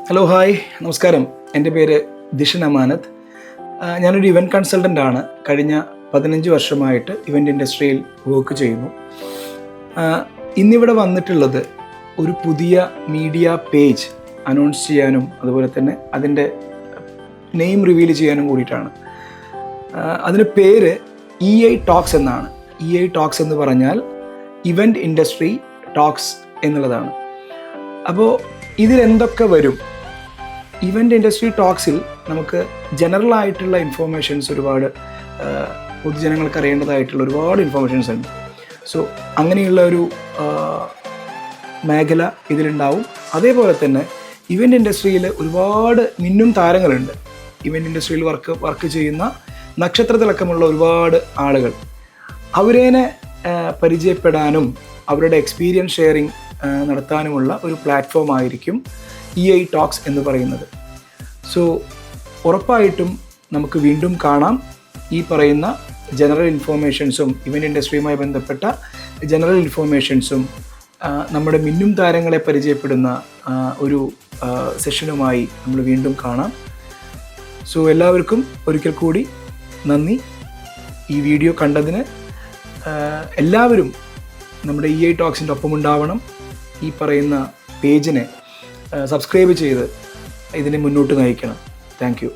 Hello hi നമസ്കാരം. എൻ്റെ പേര് ദിഷൻ അമാനത്ത്. ഞാനൊരു ഇവൻറ്റ് കൺസൾട്ടൻ്റ് ആണ്. കഴിഞ്ഞ 15 വർഷമായിട്ട് ഇവൻ്റ് ഇൻഡസ്ട്രിയിൽ വർക്ക് ചെയ്യുന്നു. ഇന്നിവിടെ വന്നിട്ടുള്ളത് ഒരു പുതിയ മീഡിയ പേജ് അനൗൺസ് ചെയ്യാനും അതുപോലെ തന്നെ അതിൻ്റെ നെയിം റിവീൽ ചെയ്യാനും കൂടിയിട്ടാണ്. അതിന് പേര് EI ടോക്സ് എന്നാണ്. EI ടോക്സ് എന്ന് പറഞ്ഞാൽ ഇവൻ്റ് ഇൻഡസ്ട്രി ടോക്സ് എന്നുള്ളതാണ്. അപ്പോൾ ഇതിലെന്തൊക്കെ വരും? ഇവൻ്റ് ഇൻഡസ്ട്രി ടോക്സിൽ നമുക്ക് ജനറൽ ആയിട്ടുള്ള ഇൻഫോർമേഷൻസ് ഒരുപാട് പൊതുജനങ്ങൾക്ക് അറിയേണ്ടതായിട്ടുള്ള ഒരുപാട് ഇൻഫോർമേഷൻസ് ഉണ്ട്. സോ അങ്ങനെയുള്ള ഒരു മേഖല ഇതിലുണ്ടാവും. അതേപോലെ തന്നെ ഇവൻ്റ് ഇൻഡസ്ട്രിയിൽ ഒരുപാട് മിന്നും താരങ്ങളുണ്ട്. ഇവൻ്റ് ഇൻഡസ്ട്രിയിൽ വർക്ക് ചെയ്യുന്ന നക്ഷത്രത്തിലക്കമുള്ള ഒരുപാട് ആളുകൾ. അവരേനെ പരിചയപ്പെടാനും അവരുടെ എക്സ്പീരിയൻസ് ഷെയറിങ് നടത്താനുമുള്ള ഒരു പ്ലാറ്റ്ഫോം ആയിരിക്കും EI ടോക്സ് എന്ന് പറയുന്നത്. സോ ഉറപ്പായിട്ടും നമുക്ക് വീണ്ടും കാണാം. ഈ പറയുന്ന ജനറൽ ഇൻഫോർമേഷൻസും ഇവൻ്റ് ഇൻഡസ്ട്രിയുമായി ബന്ധപ്പെട്ട ജനറൽ ഇൻഫോർമേഷൻസും നമ്മുടെ മിന്നും താരങ്ങളെ പരിചയപ്പെടുന്ന ഒരു സെഷനുമായി നമ്മൾ വീണ്ടും കാണാം. സോ എല്ലാവർക്കും ഒരിക്കൽ കൂടി നന്ദി. ഈ വീഡിയോ കണ്ടതിന് എല്ലാവരും നമ്മുടെ EI ടോക്സിൻ്റെ ഒപ്പമുണ്ടാവണം. ഈ പറയുന്ന പേജിനെ സബ്സ്ക്രൈബ് ചെയ്ത് ഇതിനെ മുന്നോട്ട് നയിക്കണം. Thank you.